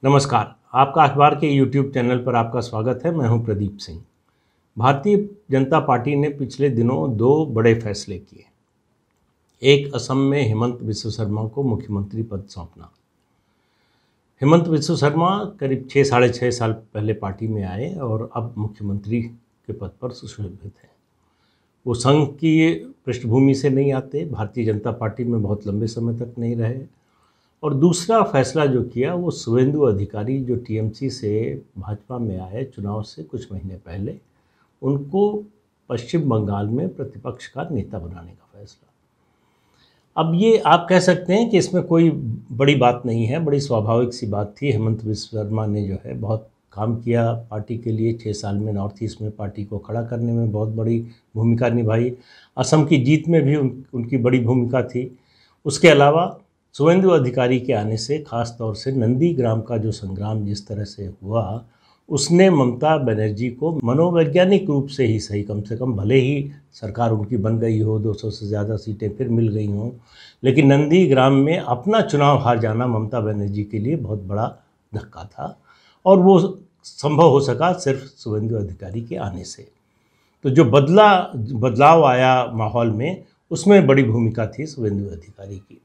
नमस्कार। आपका अखबार के यूट्यूब चैनल पर आपका स्वागत है। मैं हूं प्रदीप सिंह। भारतीय जनता पार्टी ने पिछले दिनों दो बड़े फैसले किए। एक, असम में हेमंत बिस्व शर्मा को मुख्यमंत्री पद सौंपना। हेमंत बिस्व शर्मा करीब 6 साढ़े 6 साल पहले पार्टी में आए और अब मुख्यमंत्री के पद पर सुशोभित हैं। वो संघ की पृष्ठभूमि से नहीं आते, भारतीय जनता पार्टी में बहुत लंबे समय तक नहीं रहे। और दूसरा फैसला जो किया वो शुवेंदु अधिकारी, जो टीएमसी से भाजपा में आए चुनाव से कुछ महीने पहले, उनको पश्चिम बंगाल में प्रतिपक्ष का नेता बनाने का फैसला। अब ये आप कह सकते हैं कि इसमें कोई बड़ी बात नहीं है, बड़ी स्वाभाविक सी बात थी। हेमंत बिस्व शर्मा ने जो है बहुत काम किया पार्टी के लिए। 6 साल में नॉर्थ ईस्ट में पार्टी को खड़ा करने में बहुत बड़ी भूमिका निभाई। असम की जीत में भी उनकी बड़ी भूमिका थी। उसके अलावा शुवेंदु अधिकारी के आने से, खास तौर से नंदीग्राम का जो संग्राम जिस तरह से हुआ, उसने ममता बनर्जी को मनोवैज्ञानिक रूप से ही सही, कम से कम भले ही सरकार उनकी बन गई हो, 200 से ज़्यादा सीटें फिर मिल गई हों, लेकिन नंदीग्राम में अपना चुनाव हार जाना ममता बनर्जी के लिए बहुत बड़ा धक्का था। और वो संभव हो सका सिर्फ शुवेंदु अधिकारी के आने से। तो जो बदलाव आया माहौल में, उसमें बड़ी भूमिका थी शुवेंदु अधिकारी की।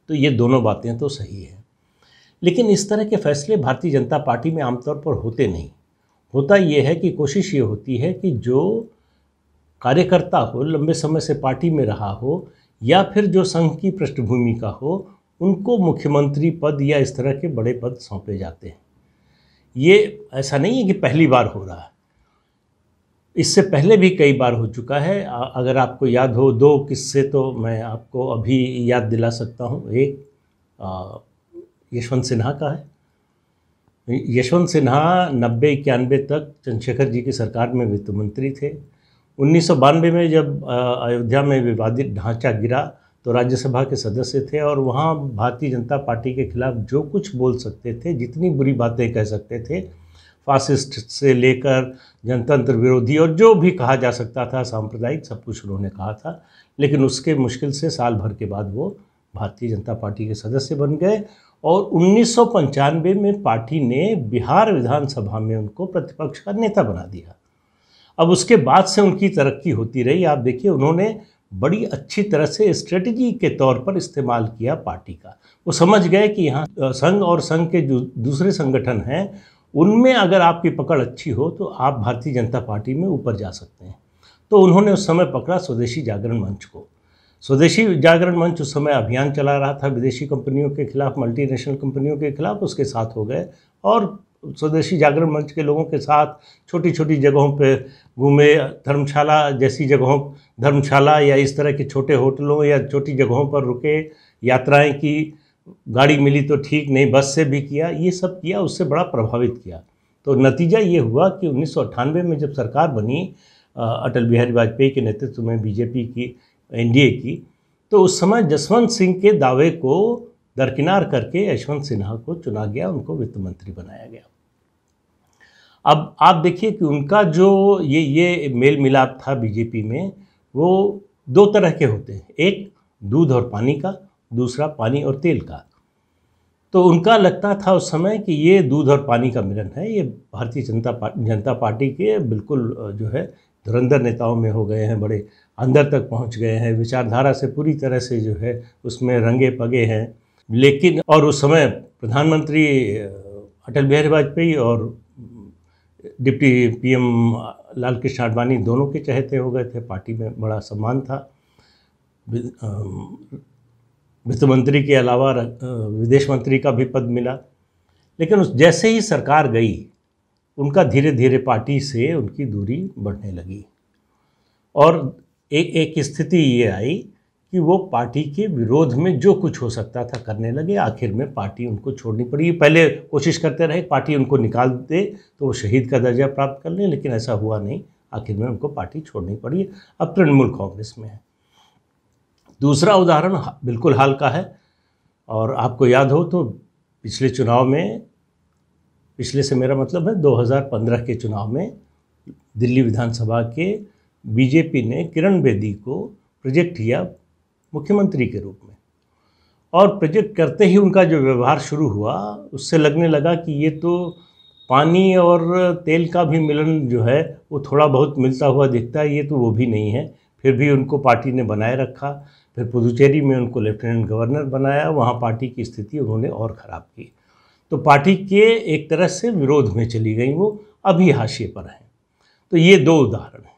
तो ये दोनों बातें तो सही हैं, लेकिन इस तरह के फैसले भारतीय जनता पार्टी में आमतौर पर होते नहीं। होता ये है कि कोशिश ये होती है कि जो कार्यकर्ता हो, लंबे समय से पार्टी में रहा हो, या फिर जो संघ की पृष्ठभूमि का हो, उनको मुख्यमंत्री पद या इस तरह के बड़े पद सौंपे जाते हैं। ये ऐसा नहीं है कि पहली बार हो रहा है, इससे पहले भी कई बार हो चुका है। अगर आपको याद हो, दो किस्से तो मैं आपको अभी याद दिला सकता हूँ। एक यशवंत सिन्हा का है। यशवंत सिन्हा 90-91 तक चंद्रशेखर जी की सरकार में वित्त मंत्री थे। 1992 में जब अयोध्या में विवादित ढांचा गिरा तो राज्यसभा के सदस्य थे, और वहाँ भारतीय जनता पार्टी के खिलाफ जो कुछ बोल सकते थे, जितनी बुरी बातें कह सकते थे, फासिस्ट से लेकर जनतंत्र विरोधी और जो भी कहा जा सकता था, सांप्रदायिक, सब कुछ उन्होंने कहा था। लेकिन उसके मुश्किल से साल भर के बाद वो भारतीय जनता पार्टी के सदस्य बन गए, और 1995 में पार्टी ने बिहार विधानसभा में उनको प्रतिपक्ष का नेता बना दिया। अब उसके बाद से उनकी तरक्की होती रही। आप देखिए, उन्होंने बड़ी अच्छी तरह से स्ट्रेटजी के तौर पर इस्तेमाल किया पार्टी का। वो समझ गए कि यहाँ संघ और संघ के जो दूसरे संगठन हैं, उनमें अगर आपकी पकड़ अच्छी हो तो आप भारतीय जनता पार्टी में ऊपर जा सकते हैं। तो उन्होंने उस समय पकड़ा स्वदेशी जागरण मंच को। स्वदेशी जागरण मंच उस समय अभियान चला रहा था विदेशी कंपनियों के खिलाफ, मल्टीनेशनल कंपनियों के खिलाफ। उसके साथ हो गए और स्वदेशी जागरण मंच के लोगों के साथ छोटी छोटी जगहों पे घूमे। धर्मशाला जैसी जगहों, धर्मशाला या इस तरह के छोटे होटलों या छोटी जगहों पर रुके, यात्राएं की। गाड़ी मिली तो ठीक, नहीं बस से भी किया। ये सब किया, उससे बड़ा प्रभावित किया। तो नतीजा ये हुआ कि 1998 में जब सरकार बनी अटल बिहारी वाजपेयी के नेतृत्व में, बीजेपी की, एनडीए की, तो उस समय जसवंत सिंह के दावे को दरकिनार करके यशवंत सिन्हा को चुना गया, उनको वित्त मंत्री बनाया गया। अब आप देखिए कि उनका जो ये मेल मिलाप था बीजेपी में, वो दो तरह के होते हैं। एक दूध और पानी का, दूसरा पानी और तेल का। तो उनका लगता था उस समय कि ये दूध और पानी का मिलन है। ये भारतीय जनता पार्टी के बिल्कुल जो है धुरंधर नेताओं में हो गए हैं, बड़े अंदर तक पहुंच गए हैं, विचारधारा से पूरी तरह से जो है उसमें रंगे पगे हैं। लेकिन और उस समय प्रधानमंत्री अटल बिहारी वाजपेयी और डिप्टी पीएम लालकृष्ण आडवाणी दोनों के चहेते हो गए थे। पार्टी में बड़ा सम्मान था। वित्त मंत्री के अलावा विदेश मंत्री का भी पद मिला। लेकिन जैसे ही सरकार गई, उनका धीरे धीरे पार्टी से उनकी दूरी बढ़ने लगी, और एक स्थिति ये आई कि वो पार्टी के विरोध में जो कुछ हो सकता था करने लगे। आखिर में पार्टी उनको छोड़नी पड़ी। पहले कोशिश करते रहे पार्टी उनको निकाल दे तो वो शहीद का दर्जा प्राप्त कर लें, लेकिन ऐसा हुआ नहीं। आखिर में उनको पार्टी छोड़नी पड़ी। अब तृणमूल कांग्रेस में है। दूसरा उदाहरण बिल्कुल हाल का है, और आपको याद हो तो पिछले चुनाव में, पिछले से मेरा मतलब है 2015 के चुनाव में, दिल्ली विधानसभा के बीजेपी ने किरण बेदी को प्रोजेक्ट किया मुख्यमंत्री के रूप में। और प्रोजेक्ट करते ही उनका जो व्यवहार शुरू हुआ उससे लगने लगा कि ये तो पानी और तेल का भी मिलन जो है वो थोड़ा बहुत मिलता हुआ दिखता है, ये तो वो भी नहीं है। फिर भी उनको पार्टी ने बनाए रखा। फिर पुदुचेरी में उनको लेफ्टिनेंट गवर्नर बनाया, वहाँ पार्टी की स्थिति उन्होंने और ख़राब की। तो पार्टी के एक तरह से विरोध में चली गई, वो अभी हाशिए पर हैं। तो ये दो उदाहरण हैं।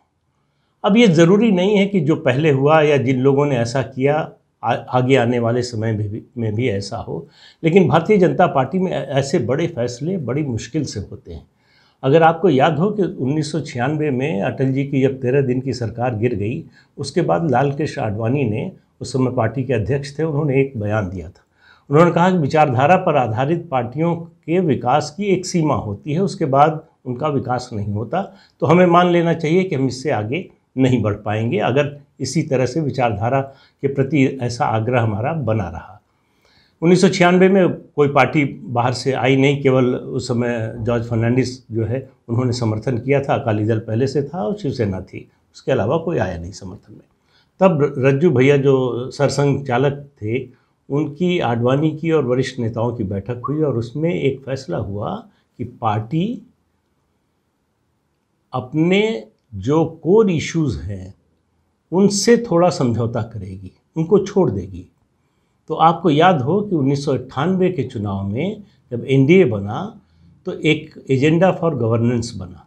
अब ये ज़रूरी नहीं है कि जो पहले हुआ या जिन लोगों ने ऐसा किया आगे आने वाले समय में भी ऐसा हो, लेकिन भारतीय जनता पार्टी में ऐसे बड़े फैसले बड़ी मुश्किल से होते हैं। अगर आपको याद हो कि 1996 में अटल जी की जब 13 दिन की सरकार गिर गई, उसके बाद लाल कृष्ण आडवाणी ने, उस समय पार्टी के अध्यक्ष थे, उन्होंने एक बयान दिया था। उन्होंने कहा कि विचारधारा पर आधारित पार्टियों के विकास की एक सीमा होती है, उसके बाद उनका विकास नहीं होता। तो हमें मान लेना चाहिए कि हम इससे आगे नहीं बढ़ पाएंगे अगर इसी तरह से विचारधारा के प्रति ऐसा आग्रह हमारा बना रहा। 1996 में कोई पार्टी बाहर से आई नहीं, केवल उस समय जॉर्ज फर्नांडिस जो है उन्होंने समर्थन किया था, अकाली दल पहले से था और शिवसेना थी, उसके अलावा कोई आया नहीं समर्थन में। तब रज्जू भैया जो सरसंघ चालक थे, उनकी, आडवाणी की और वरिष्ठ नेताओं की बैठक हुई और उसमें एक फैसला हुआ कि पार्टी अपने जो कोर इश्यूज़ हैं उनसे थोड़ा समझौता करेगी, उनको छोड़ देगी। तो आपको याद हो कि 1998 के चुनाव में जब एनडीए बना तो एक एजेंडा फॉर गवर्नेंस बना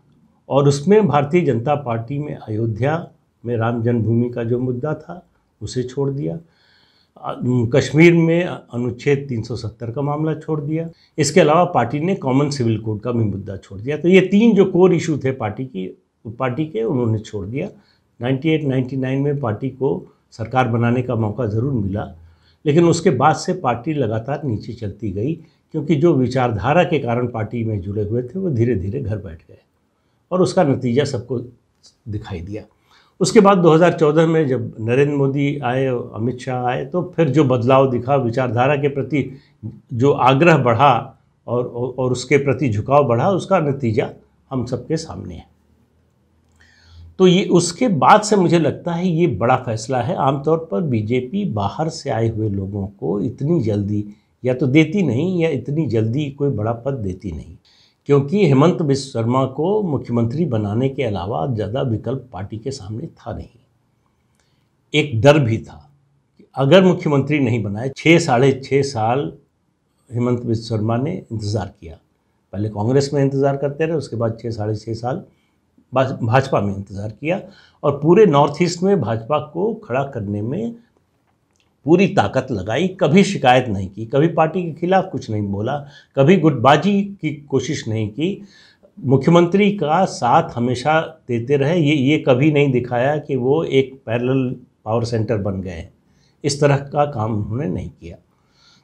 और उसमें भारतीय जनता पार्टी में अयोध्या में राम जन्मभूमि का जो मुद्दा था उसे छोड़ दिया, कश्मीर में अनुच्छेद 370 का मामला छोड़ दिया, इसके अलावा पार्टी ने कॉमन सिविल कोड का भी मुद्दा छोड़ दिया। तो ये तीन जो कोर इशू थे पार्टी के उन्होंने छोड़ दिया। 98-99 में पार्टी को सरकार बनाने का मौका ज़रूर मिला, लेकिन उसके बाद से पार्टी लगातार नीचे चलती गई, क्योंकि जो विचारधारा के कारण पार्टी में जुड़े हुए थे वो धीरे धीरे घर बैठ गए और उसका नतीजा सबको दिखाई दिया। उसके बाद 2014 में जब नरेंद्र मोदी आए, अमित शाह आए, तो फिर जो बदलाव दिखा, विचारधारा के प्रति जो आग्रह बढ़ा और उसके प्रति झुकाव बढ़ा, उसका नतीजा हम सबके सामने है। तो ये उसके बाद से मुझे लगता है ये बड़ा फैसला है। आमतौर पर बीजेपी बाहर से आए हुए लोगों को इतनी जल्दी या तो देती नहीं या इतनी जल्दी कोई बड़ा पद देती नहीं, क्योंकि हेमंत बिस्व शर्मा को मुख्यमंत्री बनाने के अलावा ज़्यादा विकल्प पार्टी के सामने था नहीं। एक डर भी था कि अगर मुख्यमंत्री नहीं बनाए, 6-6.5 साल हेमंत बिस्व शर्मा ने इंतज़ार किया। पहले कांग्रेस में इंतज़ार करते रहे, उसके बाद 6-6.5 साल भाजपा में इंतज़ार किया और पूरे नॉर्थ ईस्ट में भाजपा को खड़ा करने में पूरी ताकत लगाई। कभी शिकायत नहीं की, कभी पार्टी के खिलाफ कुछ नहीं बोला, कभी गुटबाजी की कोशिश नहीं की, मुख्यमंत्री का साथ हमेशा देते रहे। ये कभी नहीं दिखाया कि वो एक पैरेलल पावर सेंटर बन गए हैं, इस तरह का काम उन्होंने नहीं किया।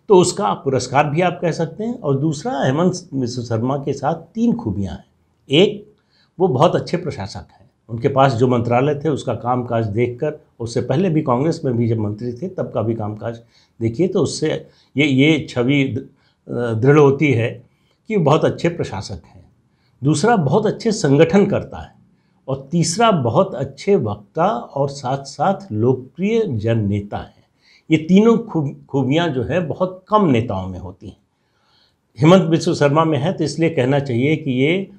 तो उसका पुरस्कार भी आप कह सकते हैं। और दूसरा, हेमंत बिस्व शर्मा के साथ 3 खूबियाँ हैं। एक, वो बहुत अच्छे प्रशासक हैं, उनके पास जो मंत्रालय थे उसका कामकाज देखकर, उससे पहले भी कांग्रेस में भी जब मंत्री थे तब का भी कामकाज देखिए तो उससे ये छवि दृढ़ होती है कि बहुत अच्छे प्रशासक हैं। दूसरा, बहुत अच्छे संगठन करता है। और तीसरा, बहुत अच्छे वक्ता और साथ साथ लोकप्रिय जन नेता हैं। ये तीनों खूबियाँ जो है बहुत कम नेताओं में होती हैं। हेमंत बिस्व शर्मा में है, तो इसलिए कहना चाहिए कि ये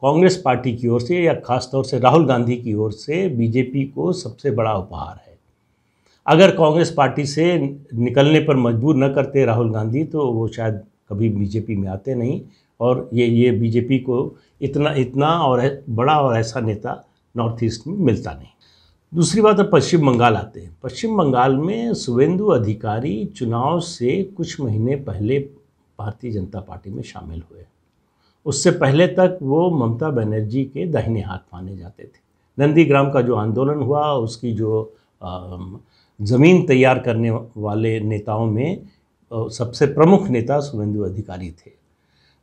कांग्रेस पार्टी की ओर से या ख़ास तौर से राहुल गांधी की ओर से बीजेपी को सबसे बड़ा उपहार है। अगर कांग्रेस पार्टी से निकलने पर मजबूर न करते राहुल गांधी तो वो शायद कभी बीजेपी में आते नहीं और ये बीजेपी को इतना और बड़ा और ऐसा नेता नॉर्थ ईस्ट में मिलता नहीं। दूसरी बात है, पश्चिम बंगाल आते हैं। पश्चिम बंगाल में शुवेंदु अधिकारी चुनाव से कुछ महीने पहले भारतीय जनता पार्टी में शामिल हुए। उससे पहले तक वो ममता बनर्जी के दाहिने हाथ माने जाते थे। नंदीग्राम का जो आंदोलन हुआ, उसकी जो ज़मीन तैयार करने वाले नेताओं में सबसे प्रमुख नेता शुवेंदु अधिकारी थे।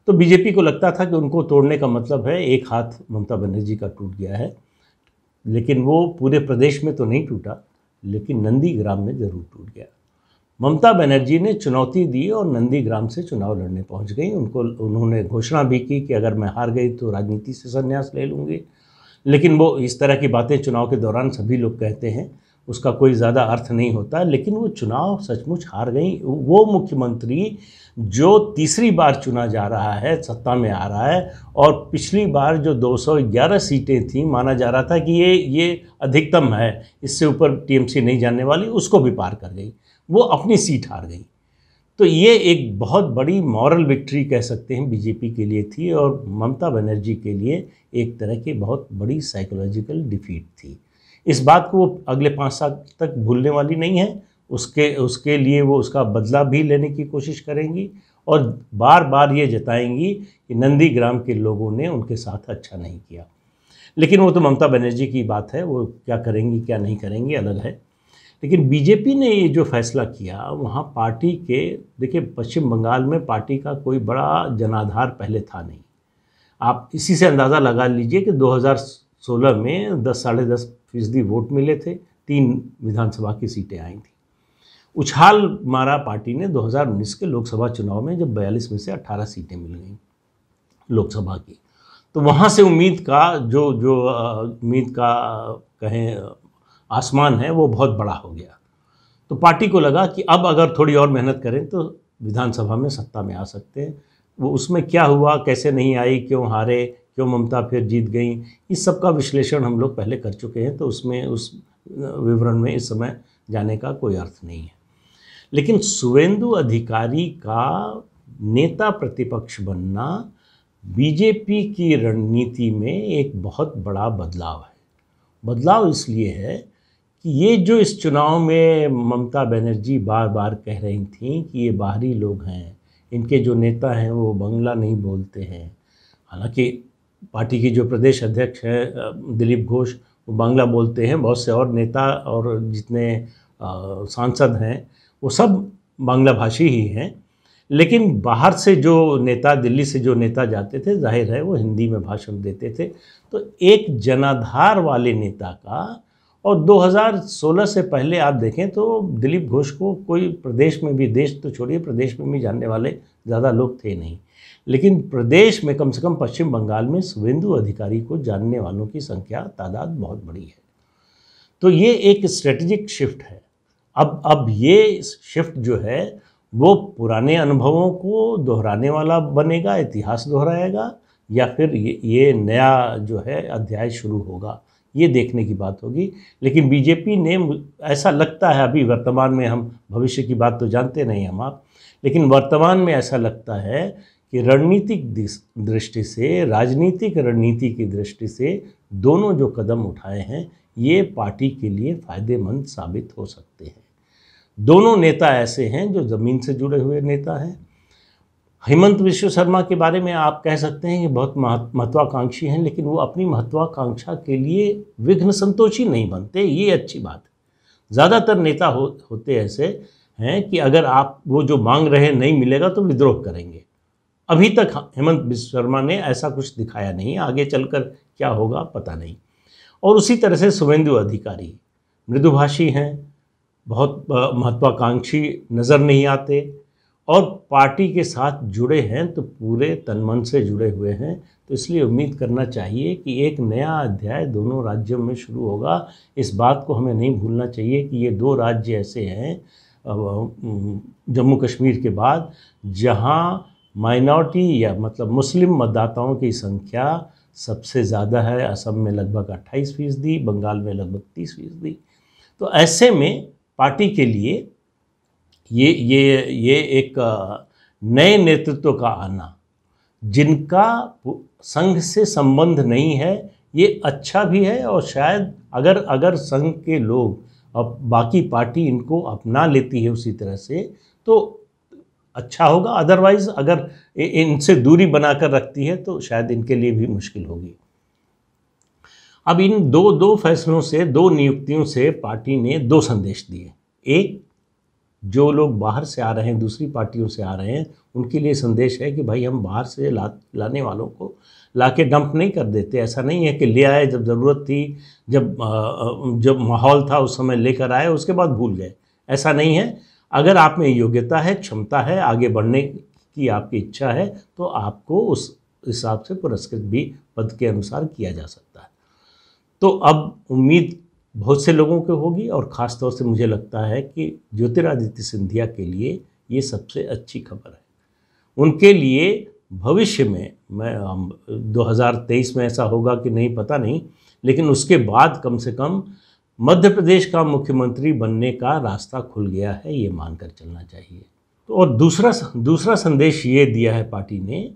तो बीजेपी को लगता था कि उनको तोड़ने का मतलब है एक हाथ ममता बनर्जी का टूट गया है, लेकिन वो पूरे प्रदेश में तो नहीं टूटा, लेकिन नंदीग्राम में ज़रूर टूट गया। ममता बनर्जी ने चुनौती दी और नंदीग्राम से चुनाव लड़ने पहुंच गई। उन्होंने घोषणा भी की कि अगर मैं हार गई तो राजनीति से संन्यास ले लूँगी, लेकिन वो इस तरह की बातें चुनाव के दौरान सभी लोग कहते हैं। उसका कोई ज़्यादा अर्थ नहीं होता, लेकिन वो चुनाव सचमुच हार गई। वो मुख्यमंत्री जो तीसरी बार चुना जा रहा है, सत्ता में आ रहा है, और पिछली बार जो 211 सीटें थी, माना जा रहा था कि ये अधिकतम है, इससे ऊपर टीएमसी नहीं जाने वाली, उसको भी पार कर गई, वो अपनी सीट हार गई। तो ये एक बहुत बड़ी मॉरल विक्ट्री कह सकते हैं बीजेपी के लिए थी, और ममता बनर्जी के लिए एक तरह की बहुत बड़ी साइकोलॉजिकल डिफीट थी। इस बात को वो अगले 5 साल तक भूलने वाली नहीं है। उसके लिए वो उसका बदला भी लेने की कोशिश करेंगी, और बार बार ये जताएंगी कि नंदीग्राम के लोगों ने उनके साथ अच्छा नहीं किया। लेकिन वो तो ममता बनर्जी की बात है, वो क्या करेंगी क्या नहीं करेंगी अलग है। लेकिन बीजेपी ने ये जो फैसला किया, वहाँ पार्टी के, देखिए पश्चिम बंगाल में पार्टी का कोई बड़ा जनाधार पहले था नहीं। आप इसी से अंदाज़ा लगा लीजिए कि 2016 में 10 साढ़े 10% वोट मिले थे, 3 विधानसभा की सीटें आई थी। उछाल मारा पार्टी ने 2019 के लोकसभा चुनाव में, जब 42 में से 18 सीटें मिल गई लोकसभा की। तो वहाँ से उम्मीद का उम्मीद का कहें आसमान है, वो बहुत बड़ा हो गया। तो पार्टी को लगा कि अब अगर थोड़ी और मेहनत करें तो विधानसभा में सत्ता में आ सकते हैं। वो उसमें क्या हुआ, कैसे नहीं आई, क्यों हारे, क्यों ममता फिर जीत गई, इस सब का विश्लेषण हम लोग पहले कर चुके हैं, तो उसमें उस विवरण में इस समय जाने का कोई अर्थ नहीं है। लेकिन शुवेंदु अधिकारी का नेता प्रतिपक्ष बनना बीजेपी की रणनीति में एक बहुत बड़ा बदलाव है। बदलाव इसलिए है कि ये जो इस चुनाव में ममता बनर्जी बार बार कह रही थी कि ये बाहरी लोग हैं, इनके जो नेता हैं वो बांग्ला नहीं बोलते हैं। हालांकि पार्टी की जो प्रदेश अध्यक्ष हैं दिलीप घोष, वो बांग्ला बोलते हैं, बहुत से और नेता और जितने सांसद हैं वो सब बांग्ला भाषी ही हैं। लेकिन बाहर से जो नेता, दिल्ली से जो नेता जाते थे, जाहिर है वो हिंदी में भाषण देते थे। तो एक जनाधार वाले नेता का, और 2016 से पहले आप देखें तो दिलीप घोष को कोई प्रदेश में भी, देश तो छोड़िए प्रदेश में भी जानने वाले ज़्यादा लोग थे नहीं, लेकिन प्रदेश में कम से कम पश्चिम बंगाल में शुवेंदु अधिकारी को जानने वालों की संख्या, तादाद बहुत बड़ी है। तो ये एक स्ट्रेटजिक शिफ्ट है। अब ये शिफ्ट जो है वो पुराने अनुभवों को दोहराने वाला बनेगा, इतिहास दोहराएगा, या फिर ये नया जो है अध्याय शुरू होगा, ये देखने की बात होगी। लेकिन बीजेपी ने, ऐसा लगता है अभी वर्तमान में, हम भविष्य की बात तो जानते नहीं हम आप, लेकिन वर्तमान में ऐसा लगता है कि रणनीतिक दृष्टि से, राजनीतिक रणनीति की दृष्टि से दोनों जो कदम उठाए हैं ये पार्टी के लिए फ़ायदेमंद साबित हो सकते हैं। दोनों नेता ऐसे हैं जो ज़मीन से जुड़े हुए नेता हैं। हेमंत विश्व शर्मा के बारे में आप कह सकते हैं कि बहुत महत्वाकांक्षी हैं, लेकिन वो अपनी महत्वाकांक्षा के लिए विघ्न संतोषी नहीं बनते, ये अच्छी बात है। ज़्यादातर नेता होते ऐसे हैं कि अगर आप वो जो मांग रहे हैं नहीं मिलेगा तो विद्रोह करेंगे। अभी तक हेमंत विश्व शर्मा ने ऐसा कुछ दिखाया नहीं, आगे चलकर क्या होगा पता नहीं। और उसी तरह से शुवेंदु अधिकारी मृदुभाषी हैं, बहुत महत्वाकांक्षी नज़र नहीं आते, और पार्टी के साथ जुड़े हैं तो पूरे तन मन से जुड़े हुए हैं। तो इसलिए उम्मीद करना चाहिए कि एक नया अध्याय दोनों राज्यों में शुरू होगा। इस बात को हमें नहीं भूलना चाहिए कि ये 2 राज्य ऐसे हैं जम्मू कश्मीर के बाद, जहां माइनॉरिटी या मतलब मुस्लिम मतदाताओं की संख्या सबसे ज़्यादा है। असम में लगभग 28%, बंगाल में लगभग 30%। तो ऐसे में पार्टी के लिए ये एक नए नेतृत्व का आना, जिनका संघ से संबंध नहीं है, ये अच्छा भी है। और शायद अगर संघ के लोग, अब बाकी पार्टी इनको अपना लेती है उसी तरह से, तो अच्छा होगा। अदरवाइज़ अगर इनसे दूरी बनाकर रखती है तो शायद इनके लिए भी मुश्किल होगी। अब इन दो फैसलों से, 2 नियुक्तियों से पार्टी ने 2 संदेश दिए। एक, जो लोग बाहर से आ रहे हैं, दूसरी पार्टियों से आ रहे हैं, उनके लिए संदेश है कि भाई हम बाहर से लाने वालों को लाके डंप नहीं कर देते। ऐसा नहीं है कि ले आए जब ज़रूरत थी, जब माहौल था उस समय लेकर आए, उसके बाद भूल गए। ऐसा नहीं है। अगर आप में योग्यता है, क्षमता है, आगे बढ़ने की आपकी इच्छा है, तो आपको उस हिसाब से पुरस्कृत भी पद के अनुसार किया जा सकता है। तो अब उम्मीद बहुत से लोगों को होगी और ख़ास तौर से मुझे लगता है कि ज्योतिरादित्य सिंधिया के लिए ये सबसे अच्छी खबर है। उनके लिए भविष्य में 2023 में ऐसा होगा कि नहीं पता नहीं, लेकिन उसके बाद कम से कम मध्य प्रदेश का मुख्यमंत्री बनने का रास्ता खुल गया है, ये मानकर चलना चाहिए। तो और दूसरा संदेश ये दिया है पार्टी ने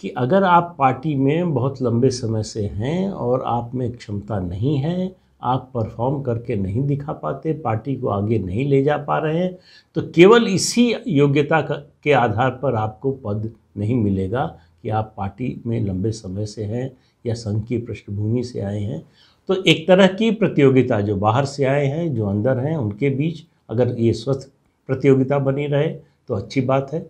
कि अगर आप पार्टी में बहुत लंबे समय से हैं और आप में क्षमता नहीं है, आप परफॉर्म करके नहीं दिखा पाते, पार्टी को आगे नहीं ले जा पा रहे हैं, तो केवल इसी योग्यता के आधार पर आपको पद नहीं मिलेगा कि आप पार्टी में लंबे समय से हैं या संघ की पृष्ठभूमि से आए हैं। तो एक तरह की प्रतियोगिता, जो बाहर से आए हैं, जो अंदर हैं, उनके बीच अगर ये स्वस्थ प्रतियोगिता बनी रहे तो अच्छी बात है।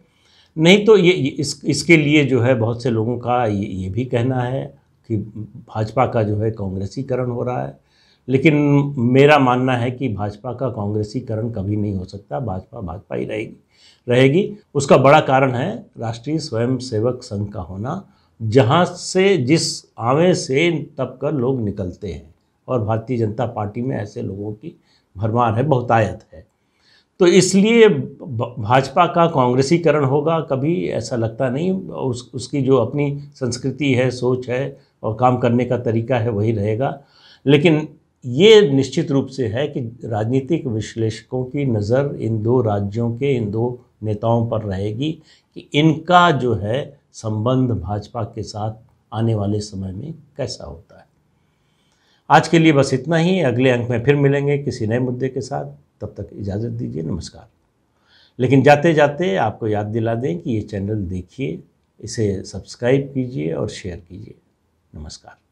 नहीं तो इसके लिए जो है बहुत से लोगों का ये भी कहना है कि भाजपा का जो है कांग्रेसीकरण हो रहा है, लेकिन मेरा मानना है कि भाजपा का कांग्रेसीकरण कभी नहीं हो सकता। भाजपा भाजपा ही रहेगी। उसका बड़ा कारण है राष्ट्रीय स्वयंसेवक संघ का होना, जहाँ से जिस आवे से तब कर लोग निकलते हैं, और भारतीय जनता पार्टी में ऐसे लोगों की भरमार है, बहुतायत है। तो इसलिए भाजपा का कांग्रेसीकरण होगा कभी, ऐसा लगता नहीं। उसकी जो अपनी संस्कृति है, सोच है और काम करने का तरीका है, वही रहेगा। लेकिन ये निश्चित रूप से है कि राजनीतिक विश्लेषकों की नज़र इन दो राज्यों के इन दो नेताओं पर रहेगी कि इनका जो है संबंध भाजपा के साथ आने वाले समय में कैसा होता है। आज के लिए बस इतना ही। अगले अंक में फिर मिलेंगे किसी नए मुद्दे के साथ। तब तक इजाज़त दीजिए, नमस्कार। लेकिन जाते जाते आपको याद दिला दें कि ये चैनल देखिए, इसे सब्सक्राइब कीजिए और शेयर कीजिए। नमस्कार।